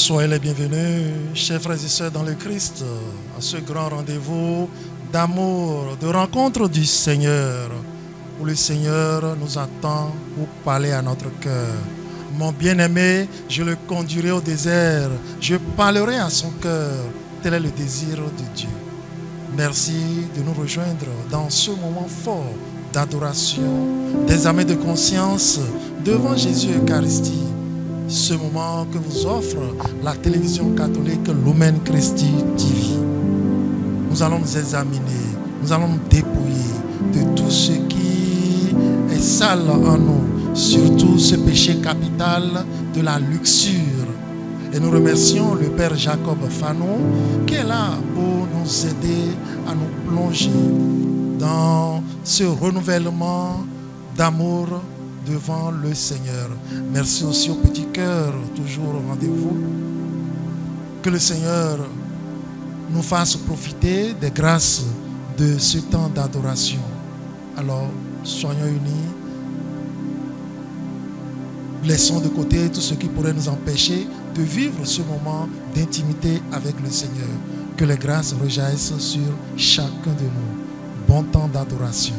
Soyez les bienvenus, chers frères et sœurs dans le Christ, à ce grand rendez-vous d'amour, de rencontre du Seigneur, où le Seigneur nous attend pour parler à notre cœur. Mon bien-aimé, je le conduirai au désert, je parlerai à son cœur, tel est le désir de Dieu. Merci de nous rejoindre dans ce moment fort d'adoration, d'examen de conscience devant Jésus Eucharistie. Ce moment que vous offre la télévision catholique Lumen Christi TV. Nous allons nous examiner, nous allons nous dépouiller de tout ce qui est sale en nous, surtout ce péché capital de la luxure. Et nous remercions le Père Jacob Fanon qui est là pour nous aider à nous plonger dans ce renouvellement d'amour devant le Seigneur. Merci aussi au petit cœur, toujours au rendez-vous. Que le Seigneur nous fasse profiter des grâces de ce temps d'adoration. Alors, soyons unis. Laissons de côté tout ce qui pourrait nous empêcher de vivre ce moment d'intimité avec le Seigneur. Que les grâces rejaillissent sur chacun de nous. Bon temps d'adoration.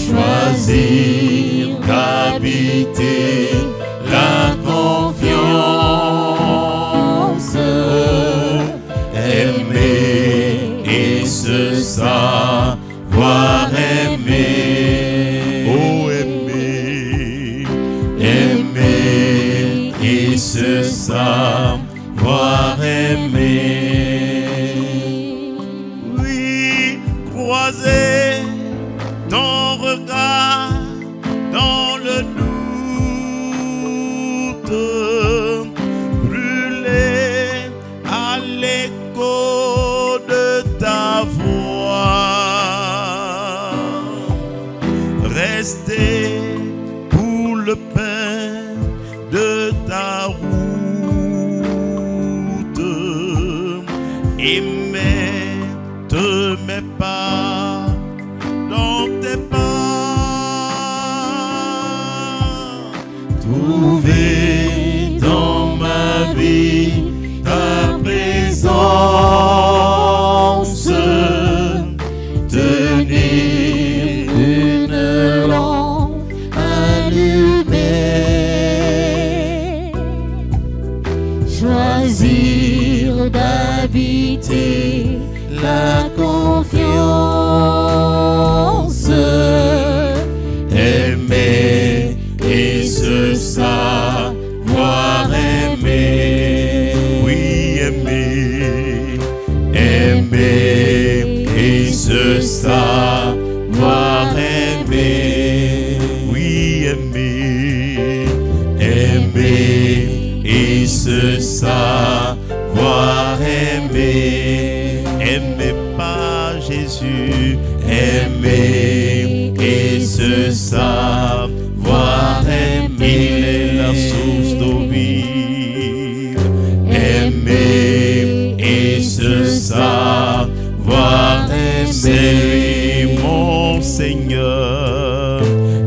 Choisir d'habiter la confiance. Aimer et se savoir aimer. Oh, aimer, aimer et se savoir aimer. Oui, croiser ton regard dans le doute, brûler à l'écho de ta voix, rester pour le pain de ta route, aimer te mets pas dans tes pas. Trouver dans ma vie ta présence, tenir une lampe allumée, choisir d'habiter la confiance, aimer et se savoir aimer. Oui, aimer, aimer et se savoir aimer. Oui, aimer, aimer et se savoir aimer. Aimer pas Jésus, aimer et se savoir aimer. Il est la source d'eau vive. Aimer et se savoir aimer. C'est lui mon Seigneur.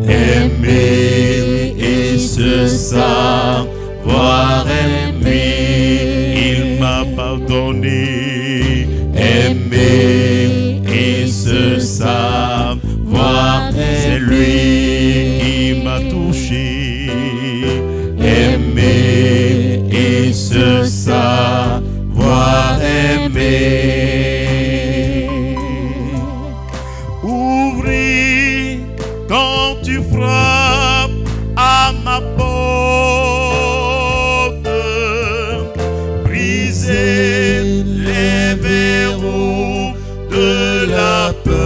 Aimer et se savoir aimer. Il m'a pardonné. Aimer et se savoir aimer. C'est lui qui m'a touché. Aimer et se savoir aimer. Ouvrir quand tu frappes à ma porte, briser les verrous de la peur,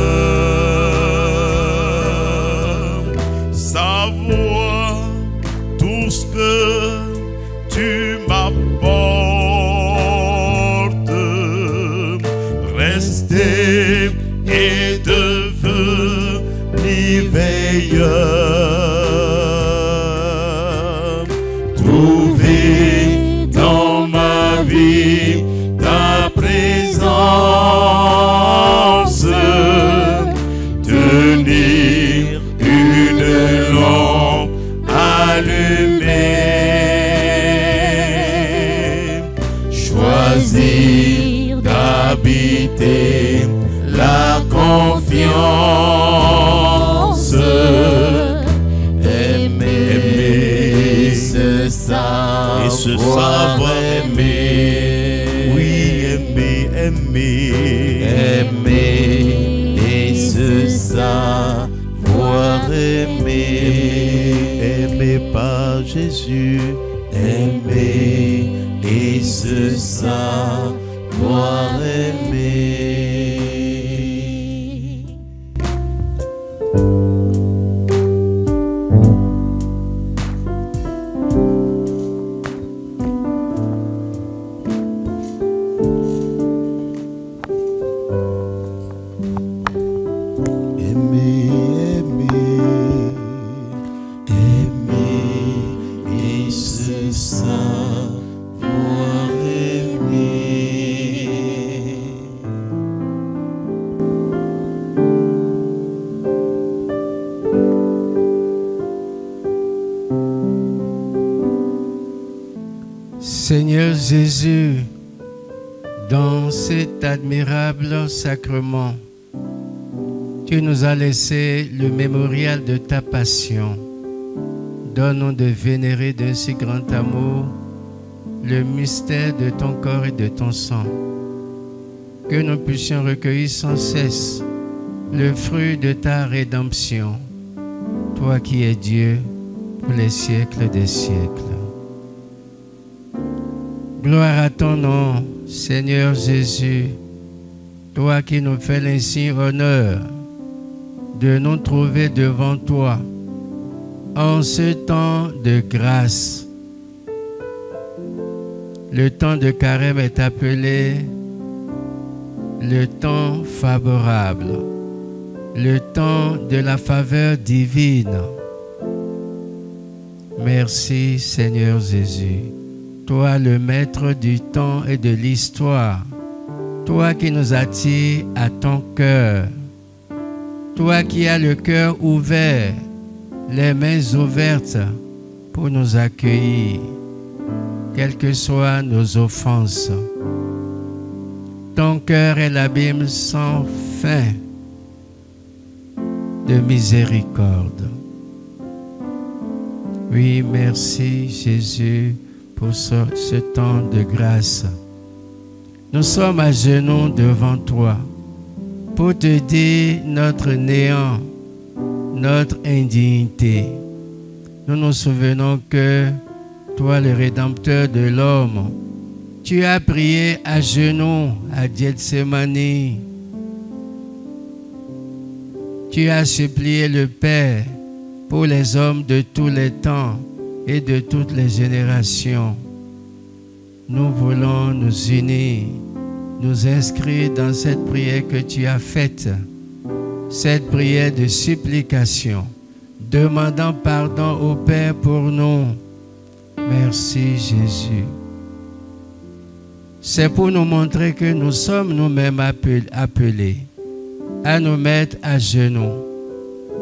savoir tout ce que tu m'apportes, rester et devenir veilleur, trouver dans ma vie ta présence, tenir une lampe allumée, choisir d'habiter la confiance, aimer se savoir aimer. Oui, aimer, aimer et se savoir aimer. Aimer par Jésus, aimer et se savoir aimer. Seigneur Jésus, dans cet admirable sacrement, tu nous as laissé le mémorial de ta passion, donne-nous de vénérer d'un si grand amour le mystère de ton corps et de ton sang, que nous puissions recueillir sans cesse le fruit de ta rédemption, toi qui es Dieu pour les siècles des siècles. Gloire à ton nom, Seigneur Jésus, toi qui nous fais l'insigne honneur de nous trouver devant toi en ce temps de grâce. Le temps de carême est appelé le temps favorable, le temps de la faveur divine. Merci Seigneur Jésus, toi le maître du temps et de l'histoire, toi qui nous attires à ton cœur, toi qui as le cœur ouvert, les mains ouvertes pour nous accueillir, quelles que soient nos offenses. Ton cœur est l'abîme sans fin de miséricorde. Oui, merci Jésus pour ce temps de grâce. Nous sommes à genoux devant toi pour te dire notre néant, notre indignité. Nous nous souvenons que toi, le Rédempteur de l'homme, tu as prié à genoux à Gethsémani. Tu as supplié le Père pour les hommes de tous les temps et de toutes les générations. Nous voulons nous unir, nous inscrire dans cette prière que tu as faite, cette prière de supplication, demandant pardon au Père pour nous. Merci Jésus. C'est pour nous montrer que nous sommes nous-mêmes appelés à nous mettre à genoux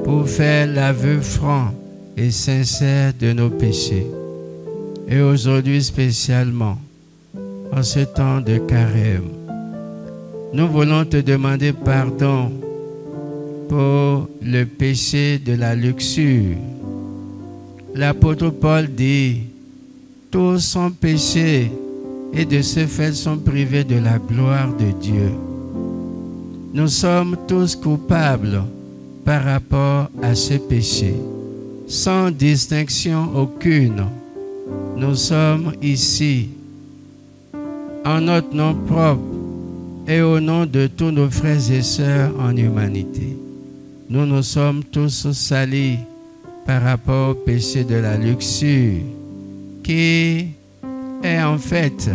pour faire l'aveu franc et sincère de nos péchés. Et aujourd'hui spécialement, en ce temps de carême, nous voulons te demander pardon pour le péché de la luxure. L'apôtre Paul dit, tous sont péchés et de ce fait sont privés de la gloire de Dieu. Nous sommes tous coupables par rapport à ce péché, sans distinction aucune. Nous sommes ici, en notre nom propre et au nom de tous nos frères et sœurs en humanité. Nous nous sommes tous salis par rapport au péché de la luxure, qui est en fait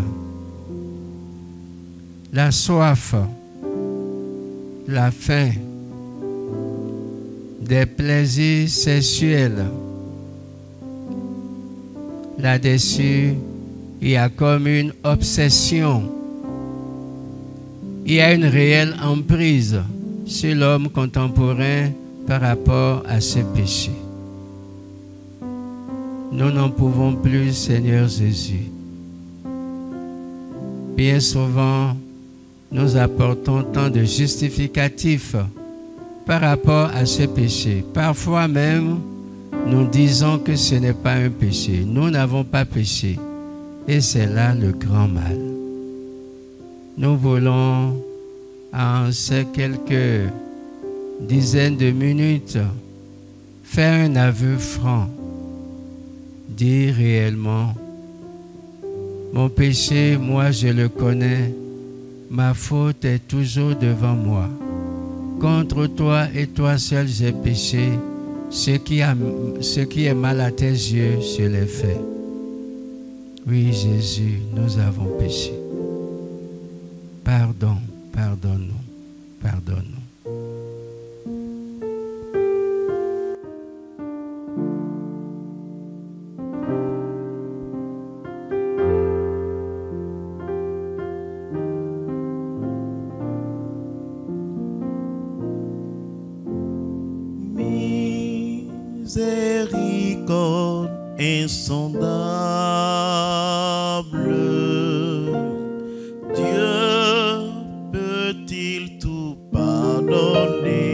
la soif, la faim, des plaisirs sexuels. Là-dessus, il y a comme une obsession. Il y a une réelle emprise sur l'homme contemporain par rapport à ce péché. Nous n'en pouvons plus, Seigneur Jésus. Bien souvent, nous apportons tant de justificatifs par rapport à ce péché. Parfois même, nous disons que ce n'est pas un péché. Nous n'avons pas péché. Et c'est là le grand mal. Nous voulons, en ces quelques dizaines de minutes, faire un aveu franc. Dire réellement, mon péché, moi je le connais, ma faute est toujours devant moi. Contre toi et toi seul j'ai péché, ce qui est mal à tes yeux, je l'ai fait. Oui Jésus, nous avons péché. Pardon, pardonne-nous, pardonne-nous. Miséricorde insondable, Dieu peut-il tout pardonner?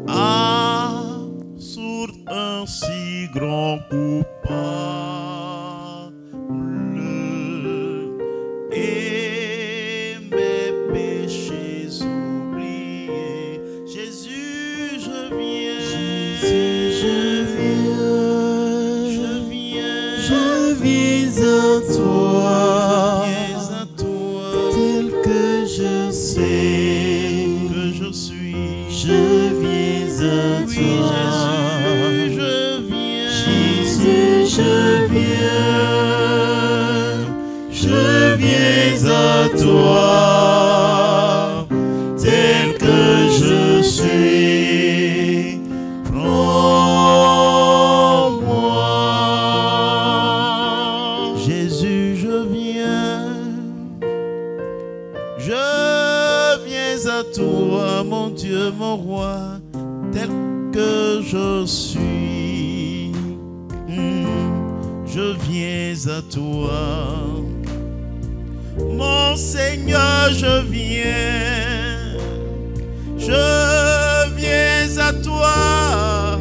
À viens à toi, tel que je sais que je suis. Je viens à toi, Jésus, je viens à toi, tel que je suis. Prends-moi, Jésus, je viens à toi, mon Dieu, mon roi, tel que je suis. Je viens à toi, mon Seigneur, je viens à toi,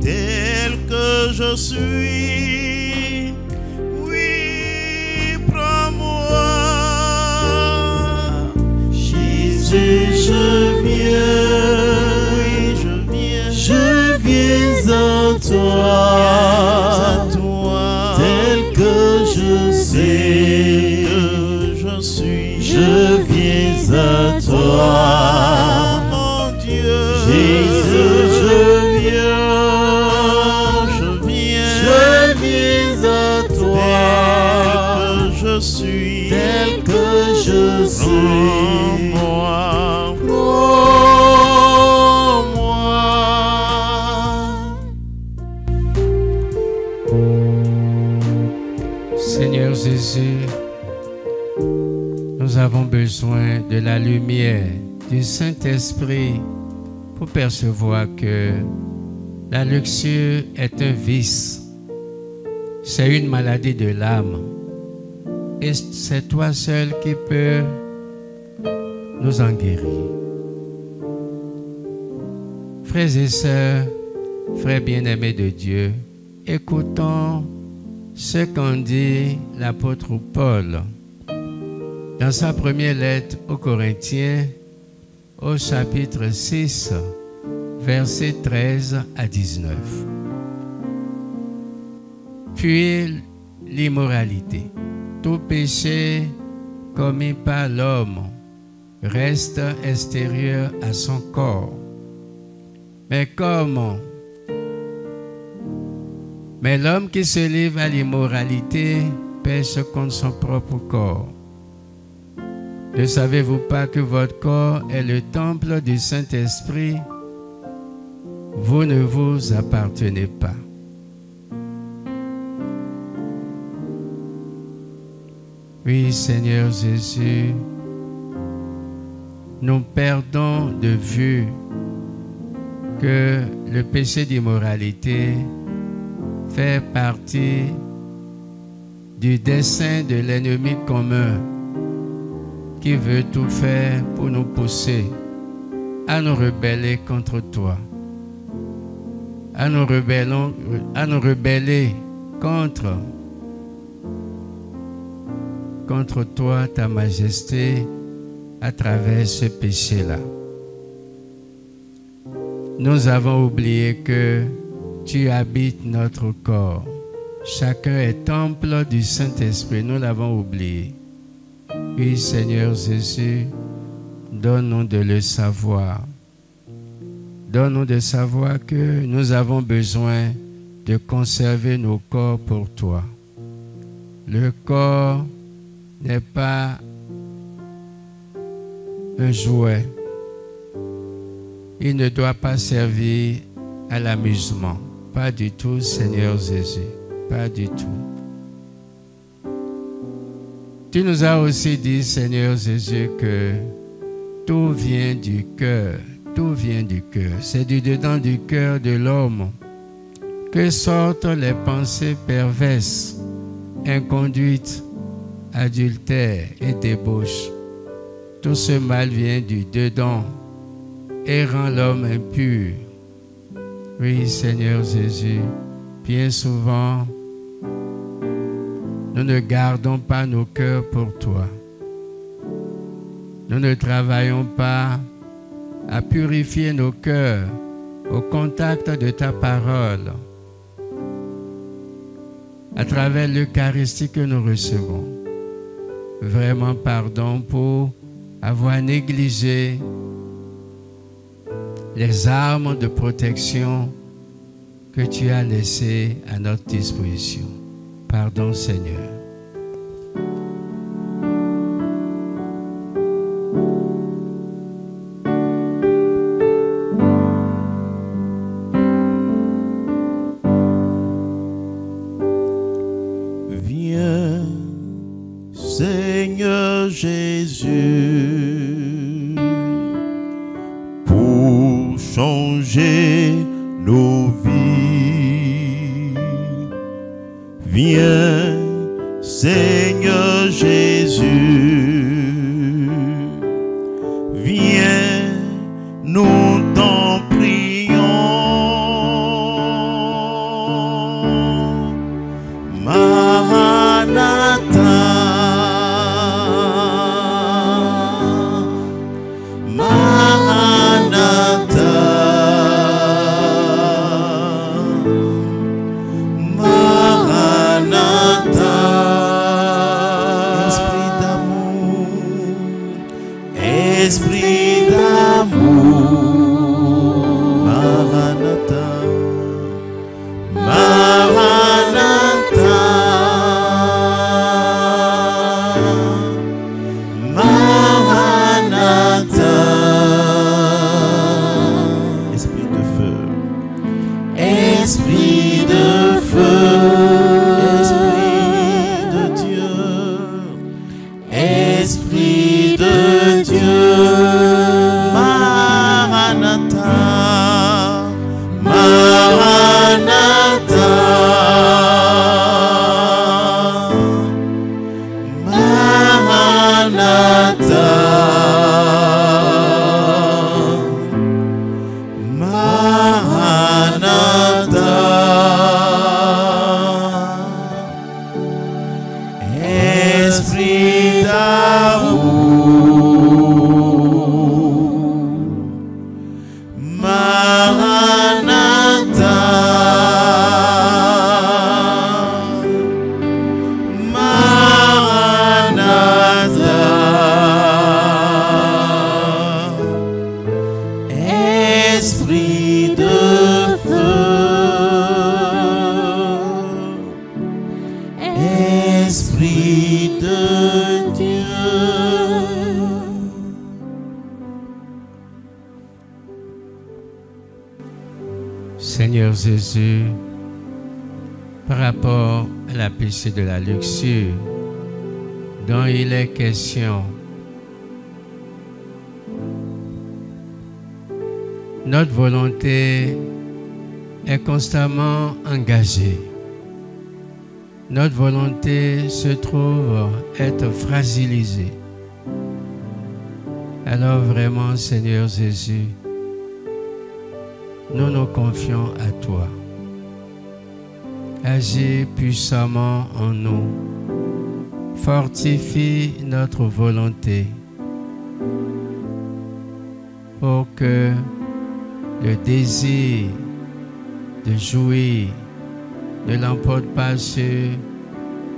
tel que je suis. Oui, prends-moi, Jésus, je viens à toi, tel que je sais que je suis. Je viens à toi, mon Dieu, Jésus, je viens à toi, tel que je suis, tel que je suis. Seigneur Jésus, nous avons besoin de la lumière du Saint-Esprit pour percevoir que la luxure est un vice. C'est une maladie de l'âme. Et c'est toi seul qui peux nous en guérir. Frères et sœurs, frères bien-aimés de Dieu, écoutons ce qu'en dit l'apôtre Paul dans sa première lettre aux Corinthiens, au chapitre 6, versets 13 à 19. Fuyez l'immoralité. Tout péché commis par l'homme reste extérieur à son corps. Mais l'homme qui se livre à l'immoralité pêche contre son propre corps. Ne savez-vous pas que votre corps est le temple du Saint-Esprit? Vous ne vous appartenez pas. Oui, Seigneur Jésus, nous perdons de vue que le péché d'immoralité fait partie du dessein de l'ennemi commun qui veut tout faire pour nous pousser à nous rebeller contre toi, à nous rebeller contre toi, ta majesté, à travers ce péché-là. Nous avons oublié que tu habites notre corps. Chacun est temple du Saint-Esprit. Nous l'avons oublié. Oui, Seigneur Jésus, donne-nous de le savoir. Donne-nous de savoir que nous avons besoin de conserver nos corps pour toi. Le corps n'est pas un jouet. Il ne doit pas servir à l'amusement. Pas du tout, Seigneur Jésus. Pas du tout. Tu nous as aussi dit, Seigneur Jésus, que tout vient du cœur. Tout vient du cœur. C'est du dedans du cœur de l'homme que sortent les pensées perverses, inconduites, adultère et débauche. Tout ce mal vient du dedans et rend l'homme impur. Oui, Seigneur Jésus, bien souvent, nous ne gardons pas nos cœurs pour toi. Nous ne travaillons pas à purifier nos cœurs au contact de ta parole. à travers l'Eucharistie que nous recevons. Vraiment pardon pour avoir négligé les armes de protection que tu as laissées à notre disposition. Pardon, Seigneur. Viens, Seigneur Jésus, pour changer nos vies. Viens, Seigneur Jésus, viens, nous t'en prions. Maranatha, Maranatha, Maranatha. Esprit d'amour, Maranatha, Maranatha, Maranatha. Esprit de feu, Esprit de feu, Esprit de Dieu, Esprit de Dieu. Maranatha, Maranatha, Maranatha, Maranatha. Esprit d'amour, Maranatha, Maranatha. Esprit de feu, Esprit de Dieu. Seigneur Jésus, par rapport à la péché de la luxure dont il est question, notre volonté est constamment engagée. Notre volonté se trouve être fragilisée. Alors vraiment, Seigneur Jésus, nous nous confions à toi. Agis puissamment en nous. Fortifie notre volonté pour que le désir de jouir ne l'emporte pas sur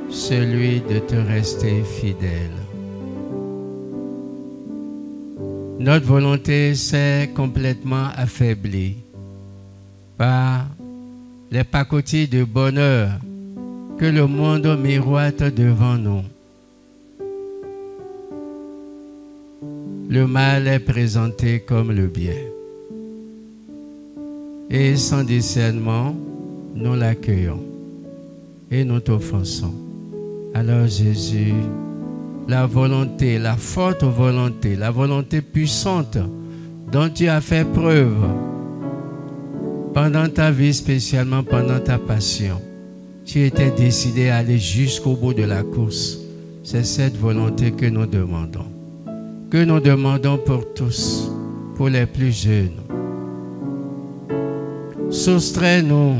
celui de te rester fidèle. Notre volonté s'est complètement affaiblie par les pacotilles de bonheur que le monde miroite devant nous. Le mal est présenté comme le bien. Et sans discernement, nous l'accueillons et nous t'offensons. Alors Jésus, la volonté, la forte volonté, la volonté puissante dont tu as fait preuve pendant ta vie, spécialement pendant ta passion, tu étais décidé à aller jusqu'au bout de la course. C'est cette volonté que nous demandons. Que nous demandons pour tous, pour les plus jeunes. Soustrais-nous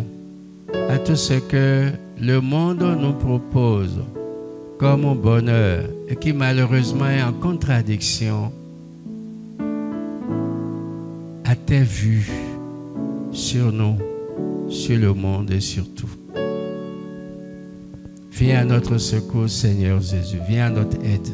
à tout ce que le monde nous propose comme bonheur et qui malheureusement est en contradiction à tes vues sur nous, sur le monde et sur tout. Viens à notre secours, Seigneur Jésus. Viens à notre aide.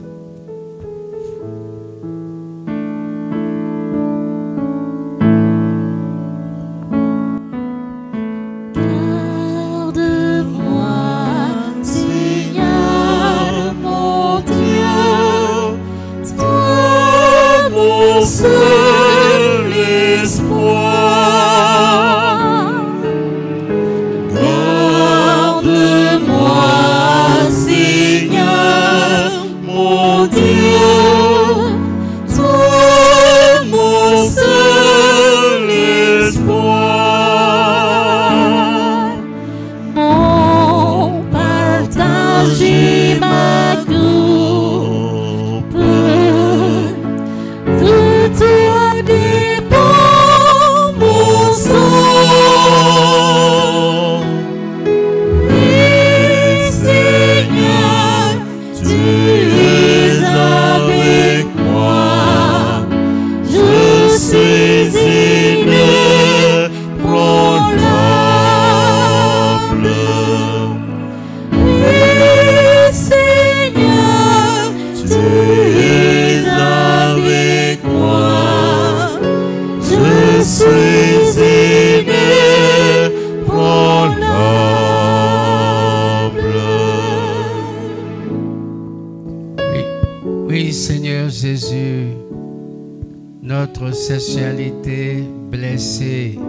Sexualité blessée,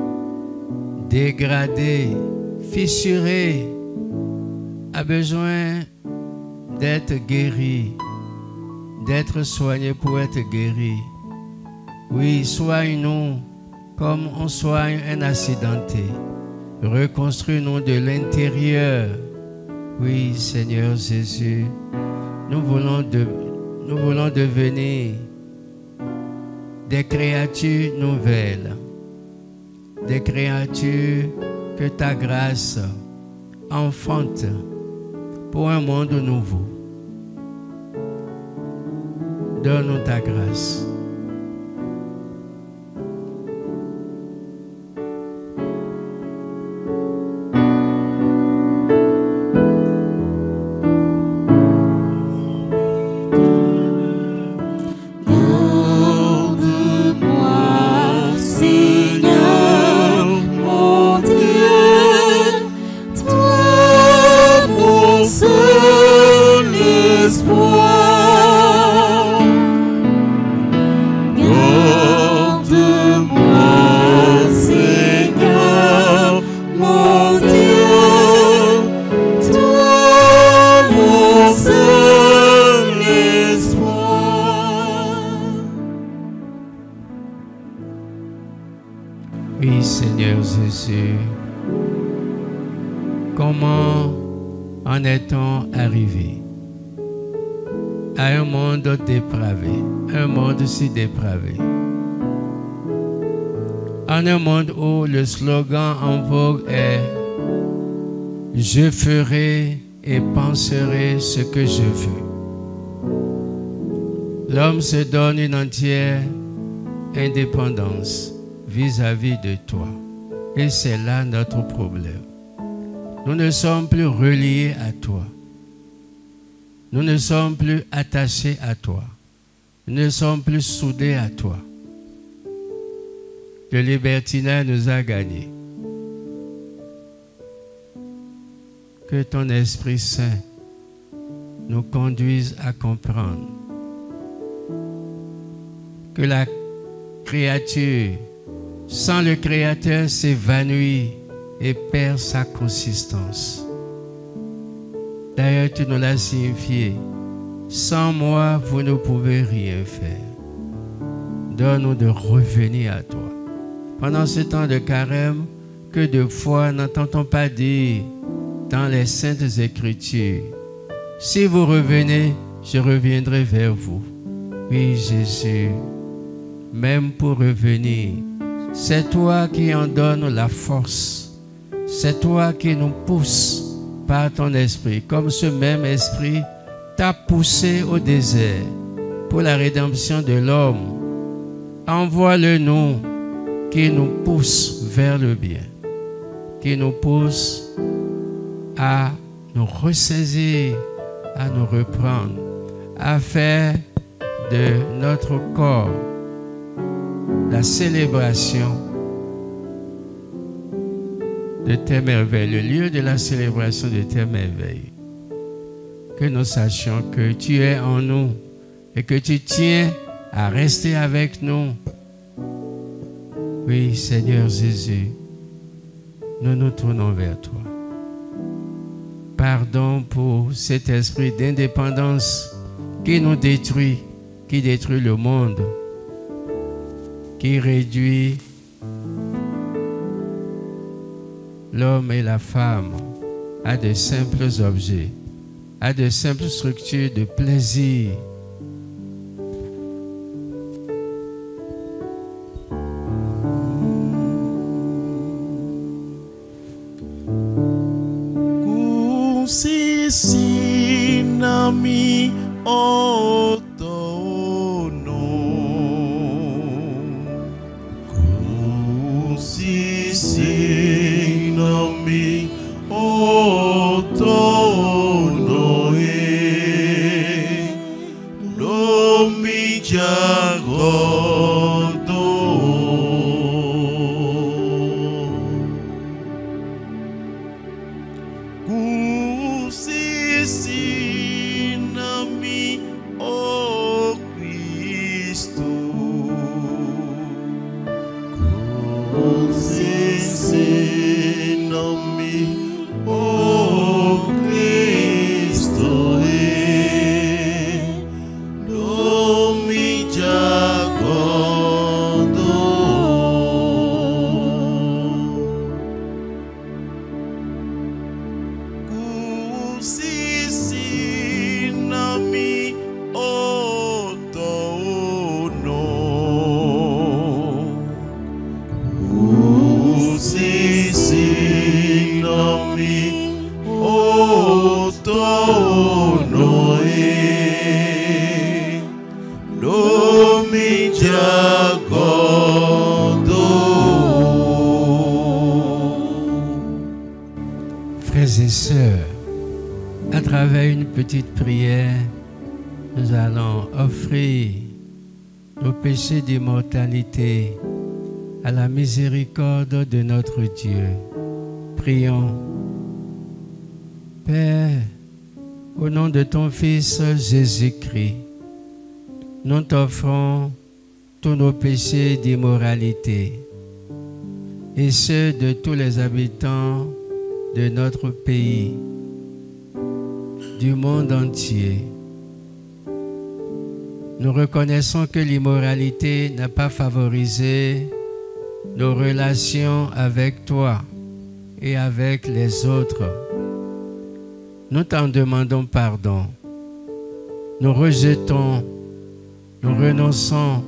dégradée, fissurée, a besoin d'être guérie, d'être soignée pour être guérie. Oui, soigne-nous comme on soigne un accidenté. Reconstruis-nous de l'intérieur. Oui, Seigneur Jésus, nous voulons devenir des créatures nouvelles, des créatures que ta grâce enfante pour un monde nouveau. Donne-nous ta grâce. Oui, Seigneur Jésus, comment en est-on arrivé à un monde dépravé, un monde si dépravé, en un monde où le slogan en vogue est « Je ferai et penserai ce que je veux ». L'homme se donne une entière indépendance vis-à-vis de toi. Et c'est là notre problème. Nous ne sommes plus reliés à toi. Nous ne sommes plus attachés à toi. Nous ne sommes plus soudés à toi. Le libertinage nous a gagnés. Que ton Esprit Saint nous conduise à comprendre que la créature sans le Créateur s'évanouit et perd sa consistance. D'ailleurs, tu nous l'as signifié. Sans moi, vous ne pouvez rien faire. Donne-nous de revenir à toi. Pendant ce temps de carême, que de fois n'entend-on pas dire dans les Saintes Écritures, si vous revenez, je reviendrai vers vous. Oui, Jésus, même pour revenir, c'est toi qui en donnes la force. C'est toi qui nous pousses par ton esprit. Comme ce même esprit t'a poussé au désert pour la rédemption de l'homme. Envoie-le nous qui nous pousse vers le bien. Qui nous pousse à nous ressaisir, à nous reprendre, à faire de notre corps la célébration de tes merveilles, le lieu de la célébration de tes merveilles. Que nous sachions que tu es en nous et que tu tiens à rester avec nous. Oui, Seigneur Jésus, nous nous tournons vers toi. Pardon pour cet esprit d'indépendance qui nous détruit, qui détruit le monde, qui réduit l'homme et la femme à de simples objets, à de simples structures de plaisir. Sinami otono sinami otono lomi jagodo sinami o Cristo sinami o Cristo lomi jagodo sinami otono sinami otono lomi jagodo. Frères et sœurs, à travers une petite prière, nous allons offrir nos péchés d'immortalité à la miséricorde de notre Dieu. Prions. Père, au nom de ton Fils Jésus-Christ, nous t'offrons tous nos péchés d'immoralité et ceux de tous les habitants de notre pays, du monde entier. Nous reconnaissons que l'immoralité n'a pas favorisé nos relations avec toi et avec les autres. Nous t'en demandons pardon. Nous rejetons, nous renonçons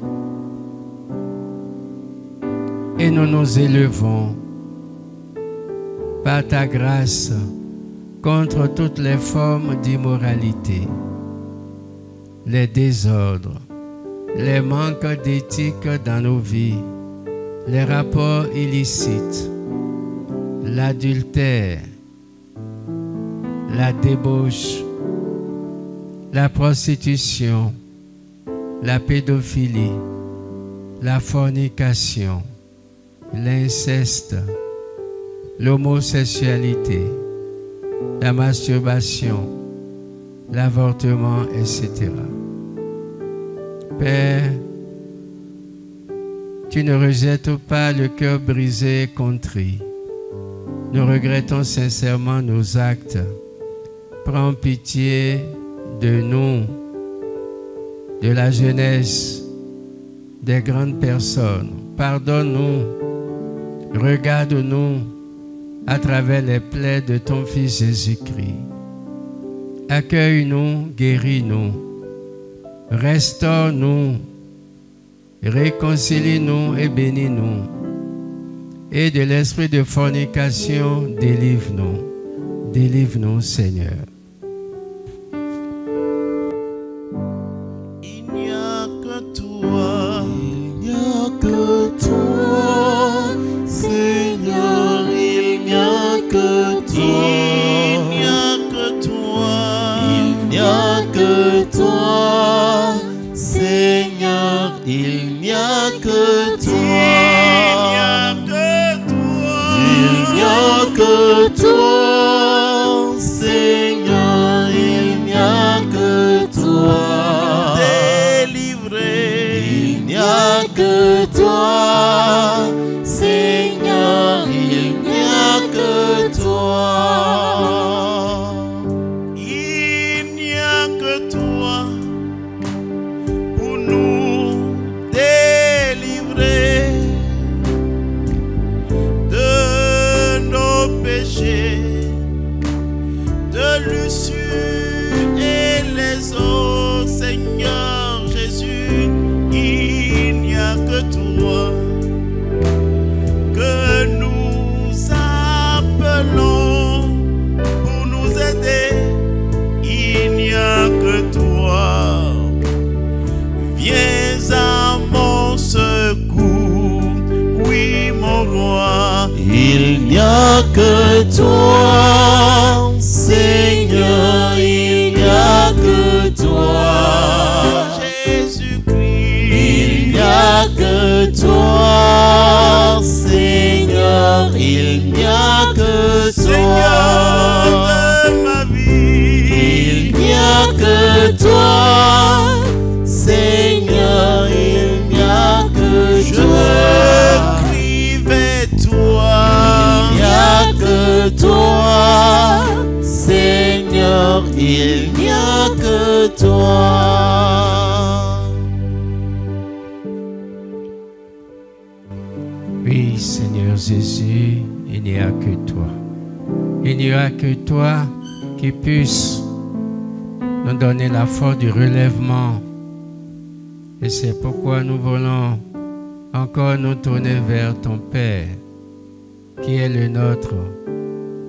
et nous nous élevons par ta grâce contre toutes les formes d'immoralité, les désordres, les manques d'éthique dans nos vies, les rapports illicites, l'adultère, la débauche, la prostitution, la pédophilie, la fornication, l'inceste, l'homosexualité, la masturbation, l'avortement, etc. Père, tu ne rejettes pas le cœur brisé et contrit. Nous regrettons sincèrement nos actes. Prends pitié de nous, de la jeunesse, des grandes personnes. Pardonne-nous, regarde-nous à travers les plaies de ton Fils Jésus-Christ. Accueille-nous, guéris-nous, restaure-nous, réconcilie-nous et bénis-nous. Et de l'esprit de fornication, délivre-nous. Délivre-nous, Seigneur. Il n'y a que toi, il n'y a que toi, Seigneur, il n'y a que toi, il n'y a que que toi. Il n'y a que toi, Seigneur, il n'y a que toi. Délivré. Il n'y a que toi, Seigneur, il n'y a que toi. Il n'y a que toi pour nous délivrer de nos péchés, de l'usure et les eaux, Seigneur Jésus. Il n'y a que toi que nous appelons pour nous aider. Il n'y a que toi. Viens à mon secours, oui mon roi. Il n'y a que toi, Seigneur, il n'y a que toi. Jésus-Christ. Il n'y a que toi, Seigneur, il n'y a que Seigneur toi. de ma vie. Il n'y a que toi, Seigneur, il n'y a que Je toi. crie vers toi. Il n'y a que toi, Seigneur, il n'y a que toi. Oui, Seigneur Jésus, il n'y a que toi. Il n'y a que toi qui puisse nous donner la force du relèvement. Et c'est pourquoi nous voulons encore nous tourner vers ton Père, qui est le nôtre,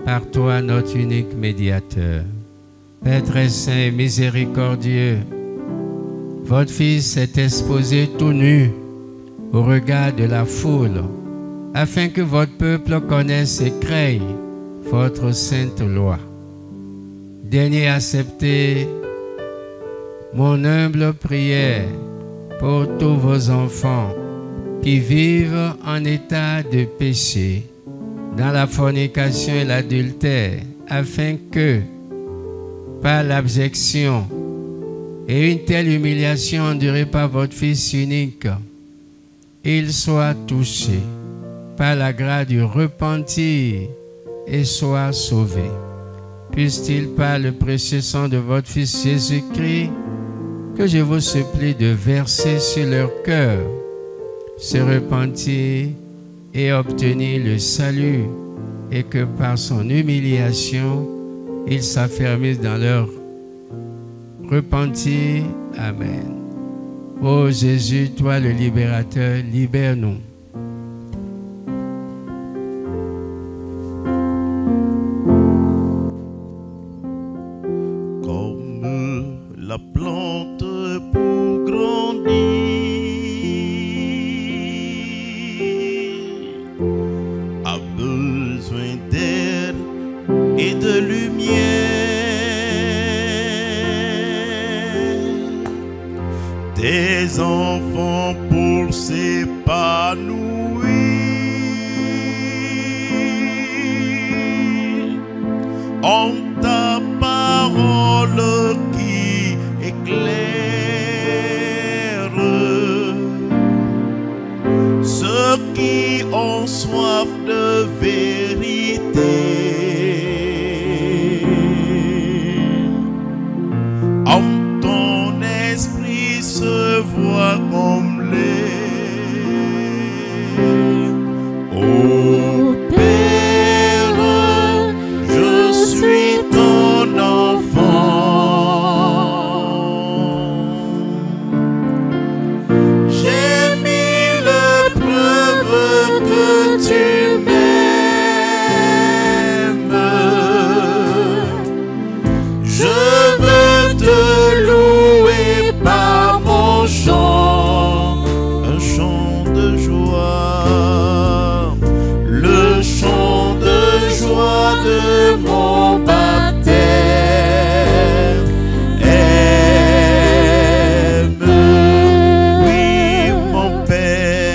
par toi notre unique médiateur. Père très saint et miséricordieux, votre Fils est exposé tout nu au regard de la foule, afin que votre peuple connaisse et craigne votre sainte loi. Daignez accepter mon humble prière pour tous vos enfants qui vivent en état de péché, dans la fornication et l'adultère, afin que, par l'abjection et une telle humiliation endurée par votre Fils unique, ils soient touchés par la grâce du repentir et soient sauvés. Puisse-t-il, par le précieux sang de votre Fils Jésus-Christ, que je vous supplie de verser sur leur cœur se repentir et obtenir le salut, et que par son humiliation, ils s'affermissent dans leur repentir. Amen. Ô Jésus, toi le libérateur, libère-nous. Comme la plante pour grandir a besoin d'air et de lumière, des enfants pour s'épanouir en ta parole qui éclaire ceux qui ont soif de vérité. En ton esprit se voit comme l'air. Ô Père, je suis ton enfant. J'ai mille preuves que tu m'aimes. Je veux te louer par mon chant, un chant de joie, le chant de joie de mon baptême. Aime, oui mon Père.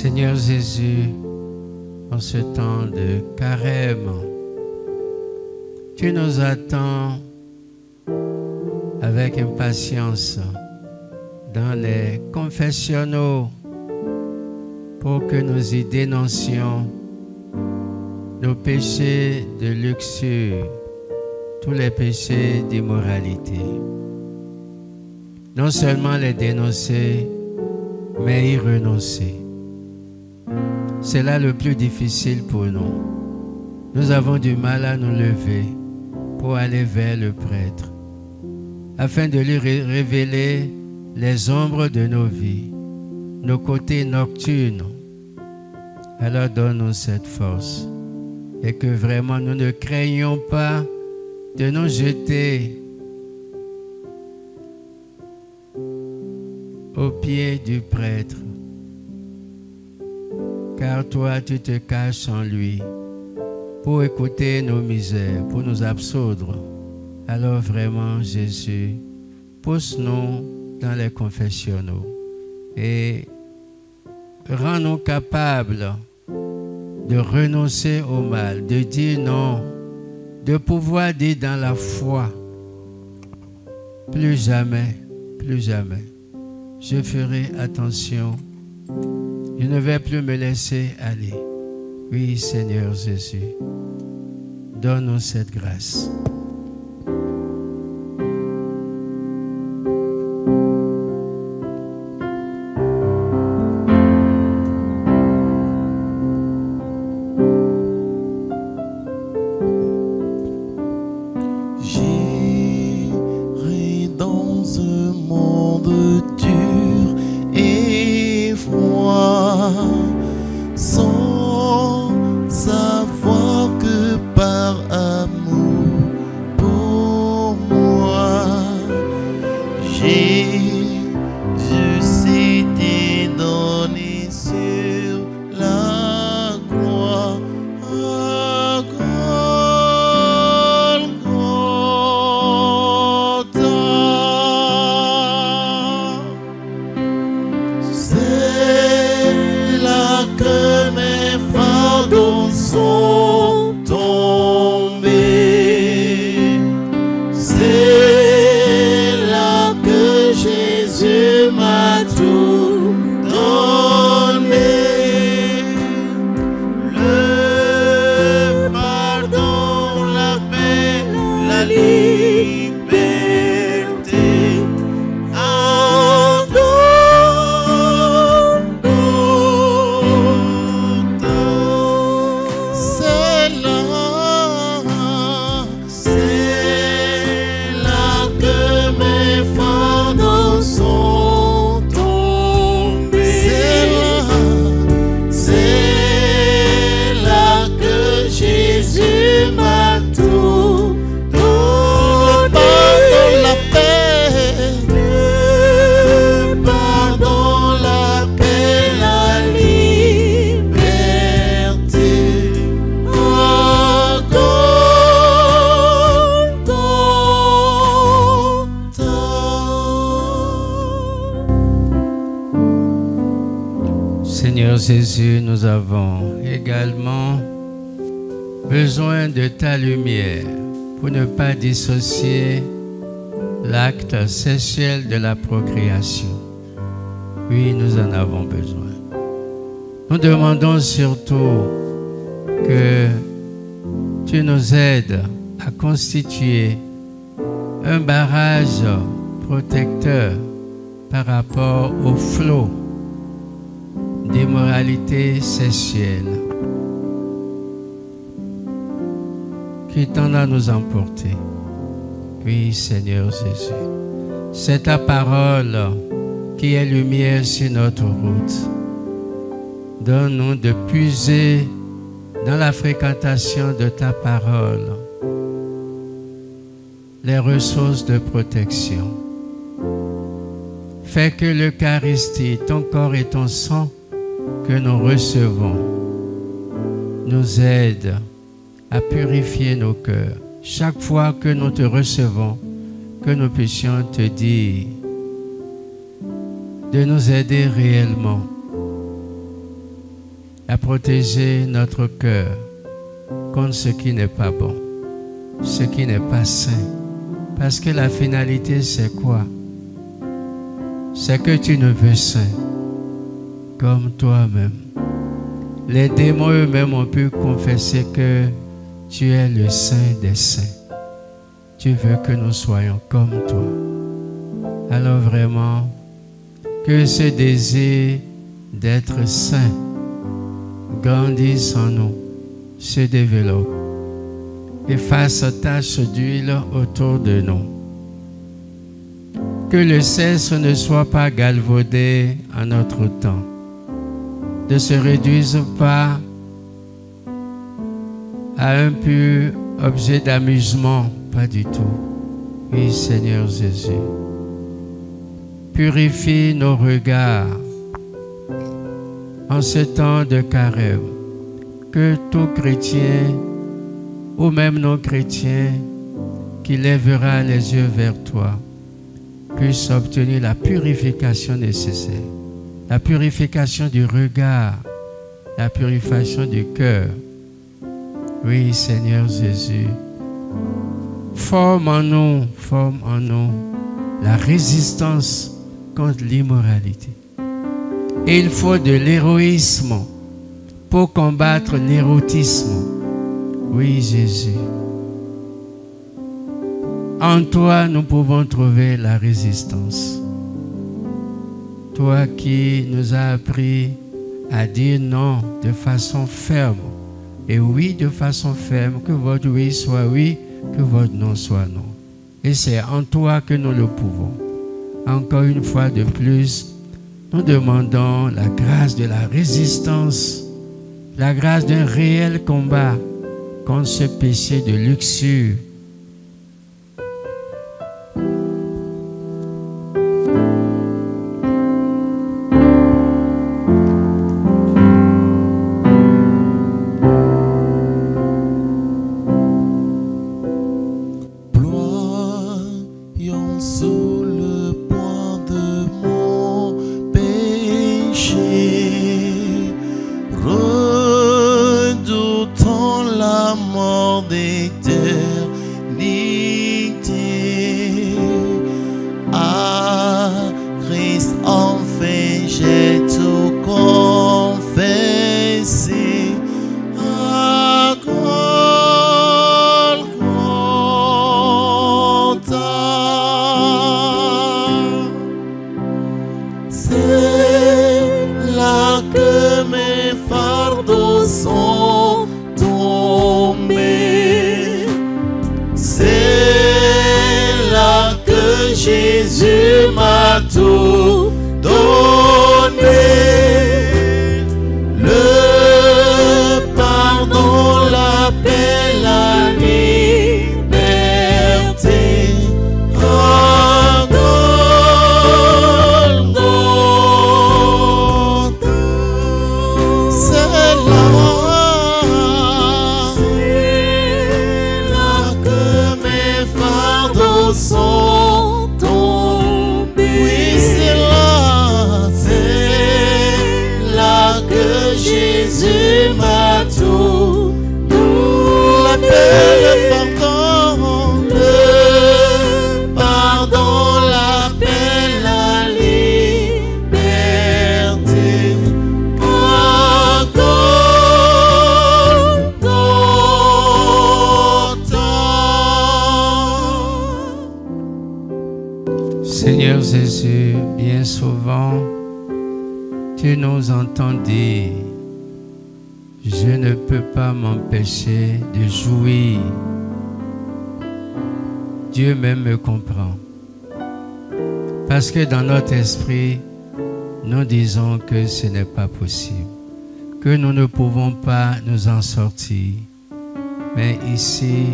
Seigneur Jésus, en ce temps de carême, tu nous attends avec impatience dans les confessionnaux pour que nous y dénoncions nos péchés de luxure, tous les péchés d'immoralité. Non seulement les dénoncer, mais y renoncer. C'est là le plus difficile pour nous. Nous avons du mal à nous lever pour aller vers le prêtre, afin de lui révéler les ombres de nos vies, nos côtés nocturnes. Alors donne-nous cette force et que vraiment nous ne craignons pas de nous jeter aux pieds du prêtre, car toi tu te caches en lui pour écouter nos misères, pour nous absoudre. Alors vraiment Jésus, pousse-nous dans les confessionnaux et rends-nous capables de renoncer au mal, de dire non, de pouvoir dire dans la foi, plus jamais, je ferai attention, je ne vais plus me laisser aller. Oui, Seigneur Jésus, donne-nous cette grâce. Jésus, nous avons également besoin de ta lumière pour ne pas dissocier l'acte sexuel de la procréation. Oui, nous en avons besoin. Nous demandons surtout que tu nous aides à constituer un barrage protecteur par rapport au flot d'immoralité sexuelle qui tend à nous emporter. Oui, Seigneur Jésus, c'est ta parole qui est lumière sur notre route. Donne-nous de puiser dans la fréquentation de ta parole les ressources de protection. Fais que l'Eucharistie, ton corps et ton sang que nous recevons, nous aide à purifier nos cœurs. Chaque fois que nous te recevons, que nous puissions te dire de nous aider réellement à protéger notre cœur contre ce qui n'est pas bon, ce qui n'est pas sain. Parce que la finalité, c'est quoi? C'est que tu ne veux saint comme toi-même. Les démons eux-mêmes ont pu confesser que tu es le saint des saints. Tu veux que nous soyons comme toi. Alors vraiment, que ce désir d'être saint grandisse en nous, se développe et fasse tache d'huile autour de nous. Que le cesse ne soit pas galvaudé en notre temps, ne se réduise pas à un pur objet d'amusement, pas du tout. Oui, Seigneur Jésus, purifie nos regards en ce temps de carême, que tout chrétien ou même non-chrétien qui lèvera les yeux vers toi puisse obtenir la purification nécessaire, la purification du regard, la purification du cœur. Oui, Seigneur Jésus, forme en nous la résistance contre l'immoralité. Et il faut de l'héroïsme pour combattre l'érotisme. Oui, Jésus. En toi, nous pouvons trouver la résistance. Toi qui nous as appris à dire non de façon ferme et oui de façon ferme, que votre oui soit oui, que votre non soit non. Et c'est en toi que nous le pouvons. Encore une fois de plus, nous demandons la grâce de la résistance, la grâce d'un réel combat contre ce péché de luxure. Seigneur Jésus, bien souvent, tu nous entends dire, je ne peux pas m'empêcher de jouir. Dieu même me comprend. Parce que dans notre esprit, nous disons que ce n'est pas possible, que nous ne pouvons pas nous en sortir. Mais ici,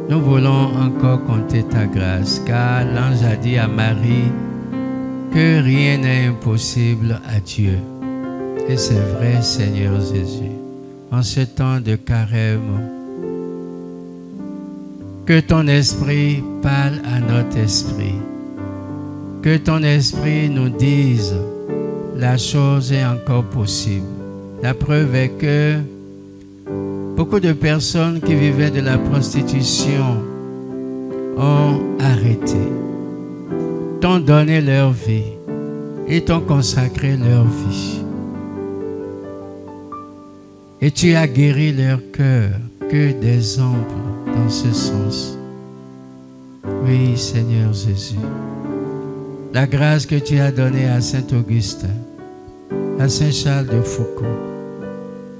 nous voulons encore compter ta grâce, car l'ange a dit à Marie que rien n'est impossible à Dieu. Et c'est vrai, Seigneur Jésus. En ce temps de carême, que ton esprit parle à notre esprit. Que ton esprit nous dise la chose est encore possible. La preuve est que beaucoup de personnes qui vivaient de la prostitution ont arrêté, t'ont donné leur vie et t'ont consacré leur vie. Et tu as guéri leur cœur, que des ombres dans ce sens. Oui, Seigneur Jésus. La grâce que tu as donnée à Saint-Augustin, à Saint-Charles de Foucault,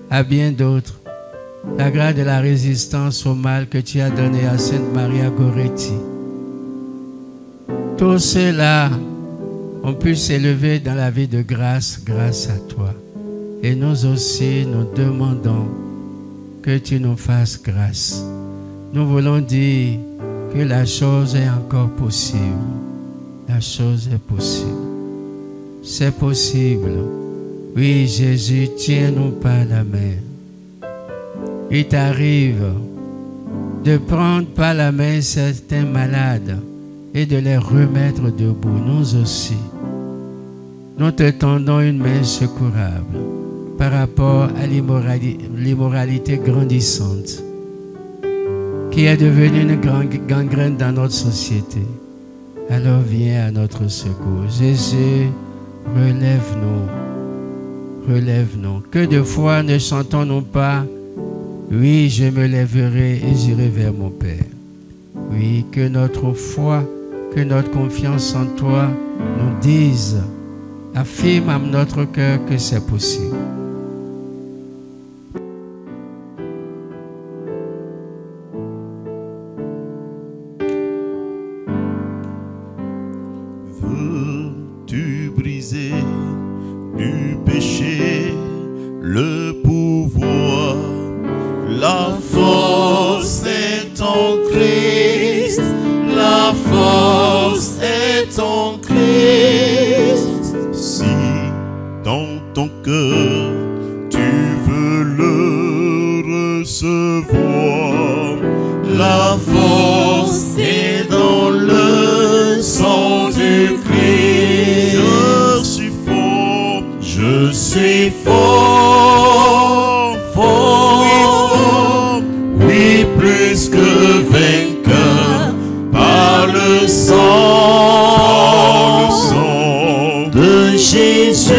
à bien d'autres, la grâce de la résistance au mal que tu as donnée à Sainte Maria Goretti. Tous ceux-là ont pu s'élever dans la vie de grâce grâce à toi. Et nous aussi, nous demandons que tu nous fasses grâce. Nous voulons dire que la chose est encore possible. La chose est possible. C'est possible. Oui, Jésus, tiens-nous par la main. Il t'arrive de prendre par la main certains malades et de les remettre debout. Nous aussi, nous te tendons une main secourable par rapport à l'immoralité grandissante qui est devenue une gangrène dans notre société. Alors viens à notre secours. Jésus, relève-nous. Relève-nous. Que de fois ne chantons-nous pas: oui, je me lèverai et j'irai vers mon Père. Oui, que notre foi, que notre confiance en toi nous dise, affirme à notre cœur que c'est possible. Veux-tu briser du péché le pouvoir? La force est en Christ, la force est en Christ. Si dans ton cœur tu veux le recevoir, la force est dans le sang du Christ. Je suis fort, je suis fort, fort, oui, plus que vainqueur par le sang de Jésus.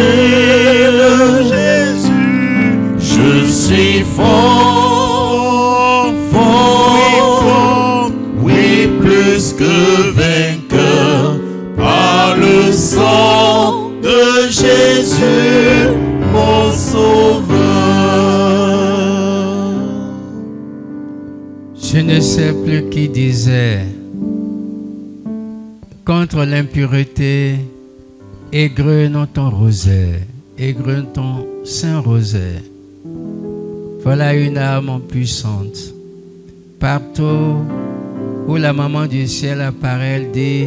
Je suis fort, fort, oui, plus que vainqueur par le sang de Jésus, mon sauveur. Je ne sais plus qui disait: contre l'impureté, égrenons ton rosaire, égrenons ton saint rosaire. Voilà une arme puissante. Partout où la maman du ciel apparaît, elle dit: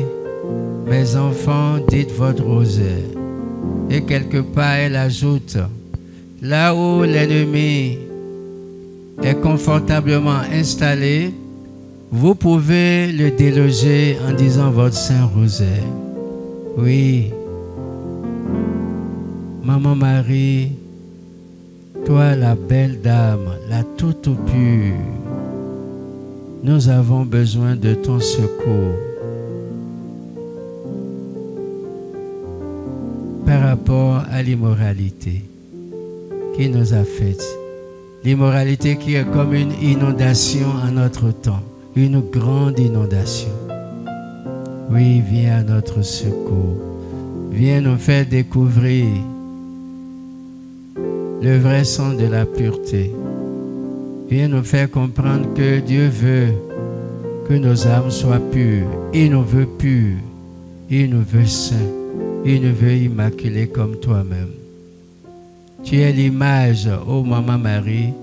mes enfants, dites votre rosaire. Et quelque part, elle ajoute: là où l'ennemi est confortablement installé, vous pouvez le déloger en disant votre saint rosaire. Oui, Maman Marie, toi la belle dame, la toute pure, nous avons besoin de ton secours par rapport à l'immoralité qui nous affecte. L'immoralité qui est comme une inondation en notre temps, une grande inondation. Oui, viens à notre secours. Viens nous faire découvrir le vrai sang de la pureté. Viens nous faire comprendre que Dieu veut que nos âmes soient pures. Il nous veut purs. Il nous veut saints. Il nous veut immaculés comme toi-même. Tu es l'image, ô Maman Marie,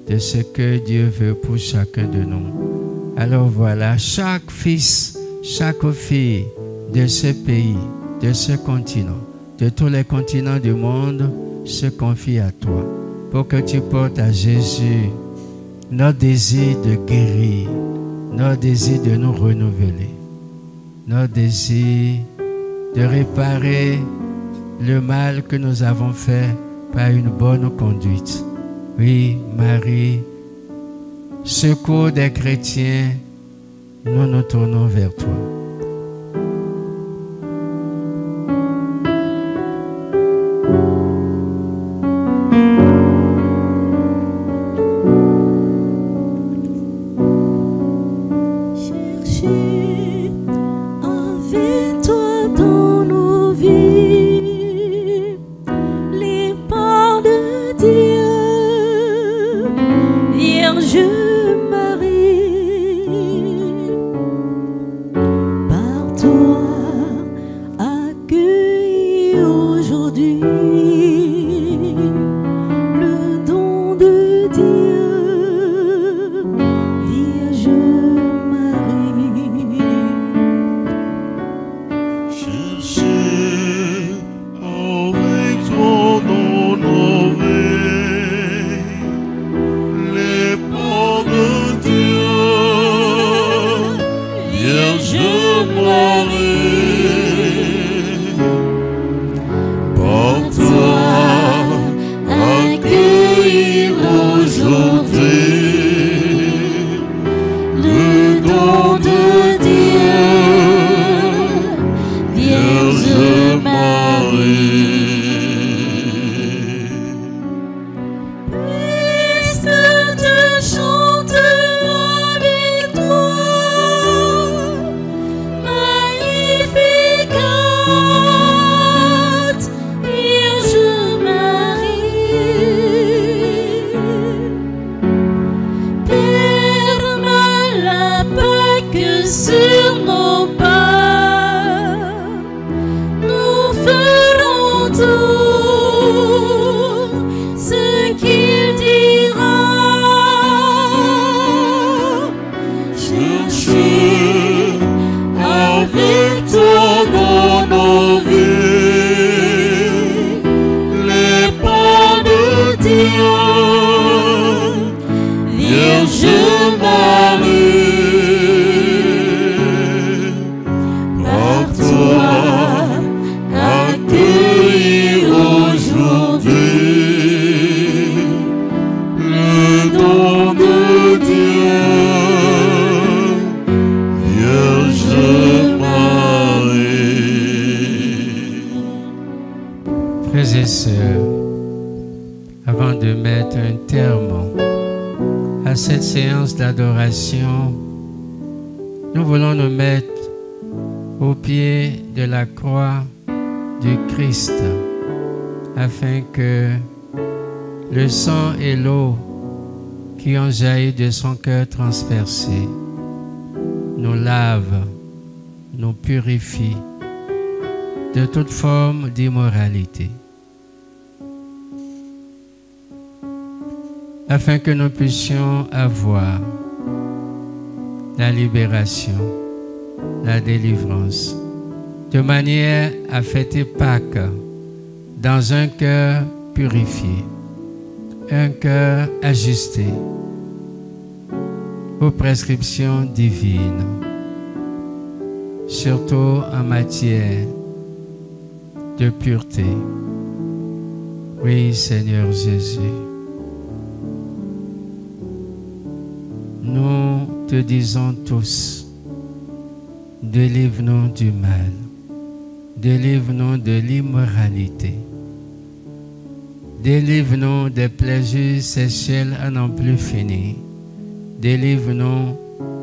de ce que Dieu veut pour chacun de nous. Alors voilà, chaque fils, chaque fille de ce pays, de ce continent, de tous les continents du monde, se confie à toi pour que tu portes à Jésus notre désir de guérir, notre désir de nous renouveler, notre désir de réparer le mal que nous avons fait par une bonne conduite. Oui, Marie, secours des chrétiens, nous nous tournons vers toi. D'adoration, nous voulons nous mettre au pied de la croix du Christ afin que le sang et l'eau qui ont jailli de son cœur transpercé nous lavent, nous purifient de toute forme d'immoralité, afin que nous puissions avoir la libération, la délivrance, de manière à fêter Pâques dans un cœur purifié, un cœur ajusté aux prescriptions divines, surtout en matière de pureté. Oui, Seigneur Jésus. Nous te disons tous, délivre-nous du mal, délivre-nous de l'immoralité, délivre-nous des plaisirs sexuels à n'en plus finir, délivre-nous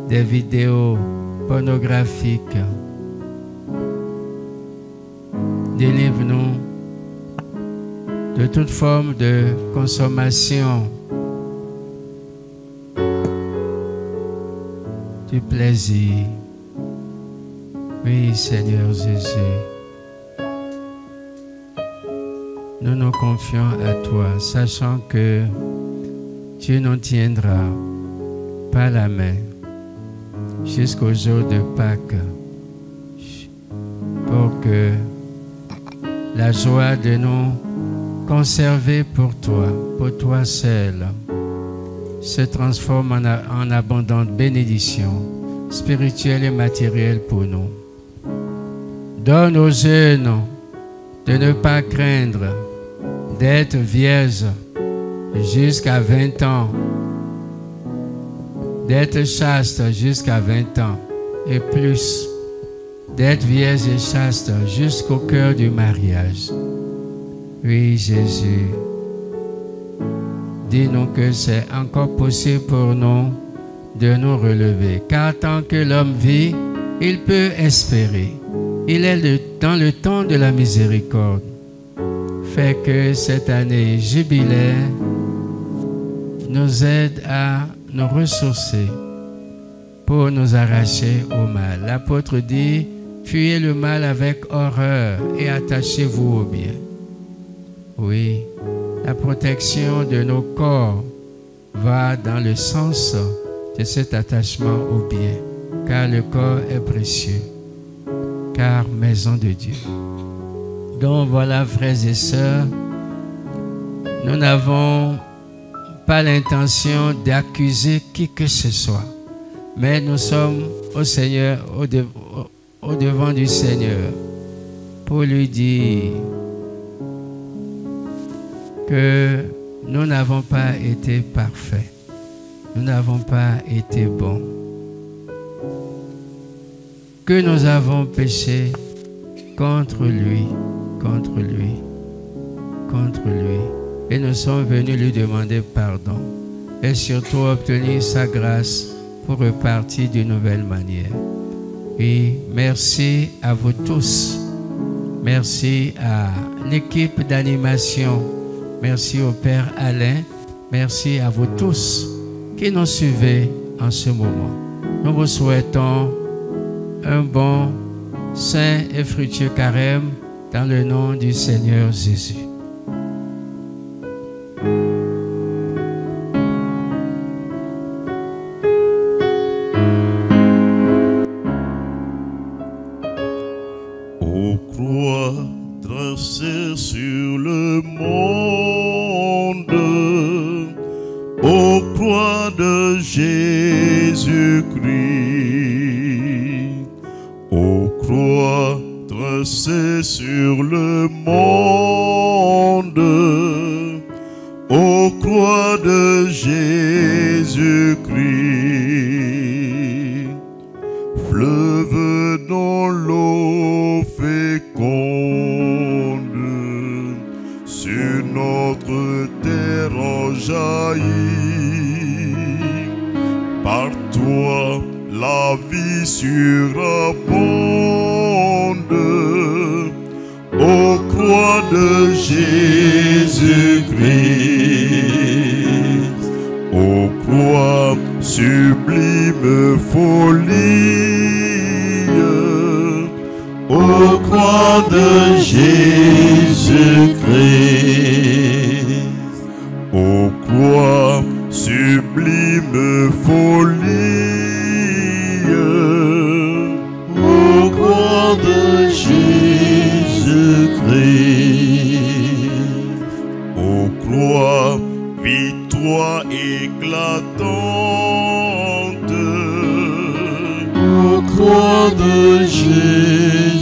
des vidéos pornographiques, délivre-nous de toute forme de consommation du plaisir. Oui, Seigneur Jésus, nous nous confions à toi, sachant que tu nous tiendras par la main jusqu'au jour de Pâques, pour que la joie de nous conserver pour toi seul, se transforme en abondante bénédiction spirituelle et matérielle pour nous. Donne aux jeunes de ne pas craindre, d'être vierge jusqu'à 20 ans, d'être chaste jusqu'à 20 ans et plus, d'être vierge et chaste jusqu'au cœur du mariage. Oui, Jésus, dis-nous que c'est encore possible pour nous de nous relever, car tant que l'homme vit, il peut espérer. Il est dans le temps de la miséricorde. Fait que cette année jubilaire nous aide à nous ressourcer pour nous arracher au mal. L'apôtre dit, fuyez le mal avec horreur et attachez-vous au bien. Oui, la protection de nos corps va dans le sens de cet attachement au bien, car le corps est précieux, car maison de Dieu. Donc voilà, frères et sœurs, nous n'avons pas l'intention d'accuser qui que ce soit, mais nous sommes au Seigneur, au devant du Seigneur, pour lui dire que nous n'avons pas été parfaits, nous n'avons pas été bons, que nous avons péché contre lui, et nous sommes venus lui demander pardon et surtout obtenir sa grâce pour repartir d'une nouvelle manière. Et merci à vous tous, merci à l'équipe d'animation, merci au Père Alain, merci à vous tous qui nous suivez en ce moment. Nous vous souhaitons un bon, saint et fructueux carême dans le nom du Seigneur Jésus. Aux croix tracées sur le monde, aux croix de Jésus-Christ, aux croix tracées sur le monde, aux croix de Jésus-Christ, fleuve dans l'eau féconde, sur notre terre jaillit. Par toi la vie surabonde, aux croix de Jésus-Christ, aux croix sublime folie, aux croix de Jésus-Christ, aux croix sublime folie, aux croix de Jésus-Christ, aux croix victoire éclatante, aux croix de Jésus-Christ.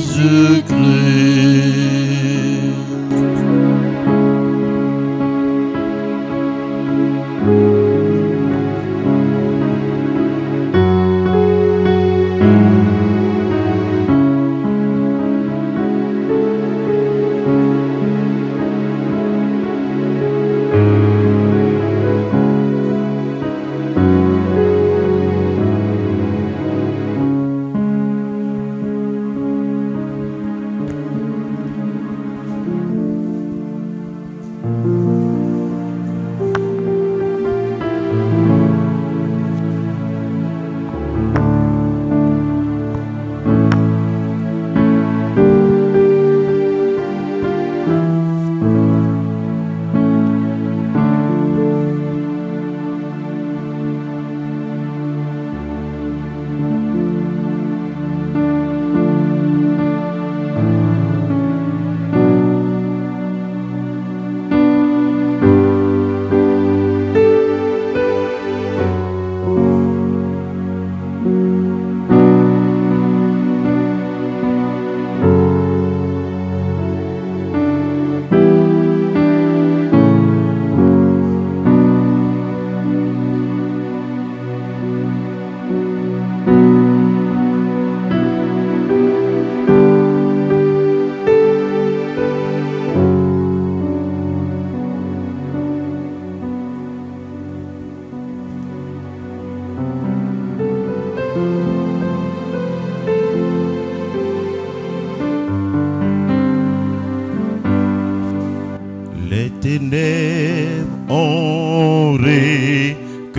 ténèbres ont reculé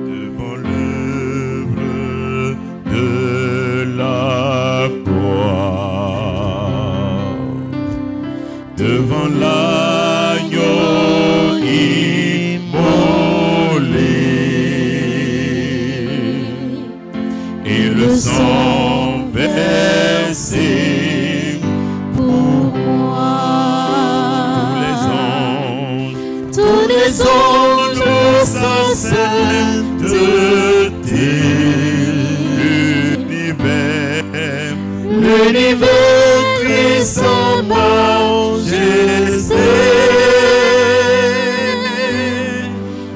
devant l'œuvre de la croix, devant l'agneau immolé et le sang versé Pour moi, tous les anges sa sainteté, l'univers crie sa majesté.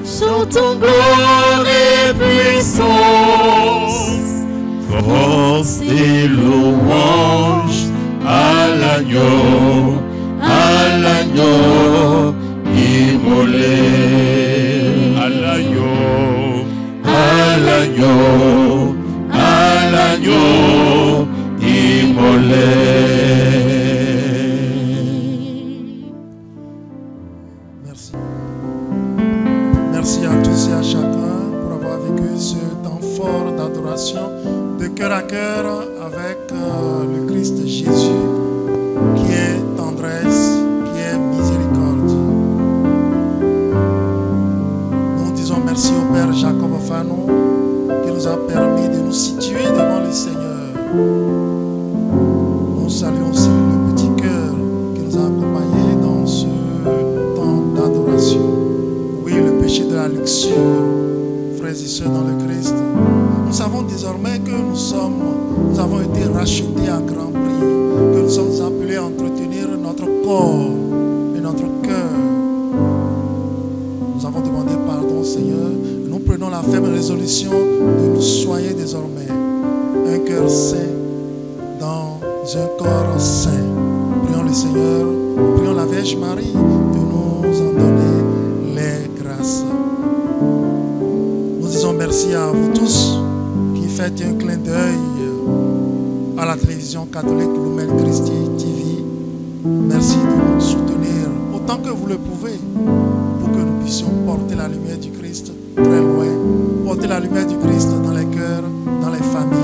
Chantons gloire et puissance, force et louange à l'agneau immolé, à l'agneau immolé. Merci. Merci à tous et à chacun pour avoir vécu ce temps fort d'adoration de cœur à cœur avec le Christ Jésus qui est tendresse, qui est miséricorde. Nous disons merci au Père Jacob Fanon qui nous a permis de nous situer devant le Seigneur. Nous saluons aussi le petit cœur qui nous a accompagnés dans ce temps d'adoration. Oui, le péché de la luxure, frères et sœurs dans le Christ. Nous savons désormais que nous avons été rachetés à grand prix, que nous sommes appelés à entretenir notre corps et notre cœur. Nous avons demandé pardon, Seigneur. Nous prenons la ferme résolution de nous soigner désormais. Un cœur saint dans un corps saint. Prions le Seigneur, prions la Vierge Marie de nous en donner les grâces. Nous disons merci à vous tous qui faites un clin d'œil à la télévision catholique Lumen Christi TV. Merci de nous soutenir autant que vous le pouvez pour que nous puissions porter la lumière du Christ très loin, porter la lumière du Christ dans les cœurs, dans les familles.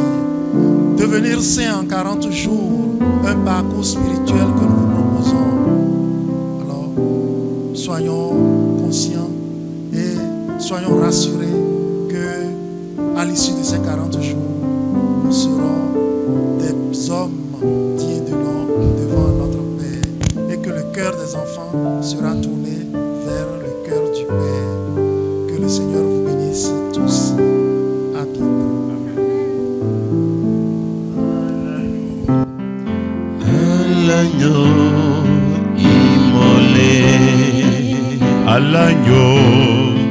Devenir saint en 40 jours, un parcours spirituel que nous vous proposons. Alors, soyons conscients et soyons rassurés que à l'issue de ces 40 jours, nous serons des hommes dignes de nom devant notre Père et que le cœur des enfants sera tourné vers le cœur du Père. Que le Seigneur vous bénisse tous. À bientôt. L'agneau immolé, à l'agneau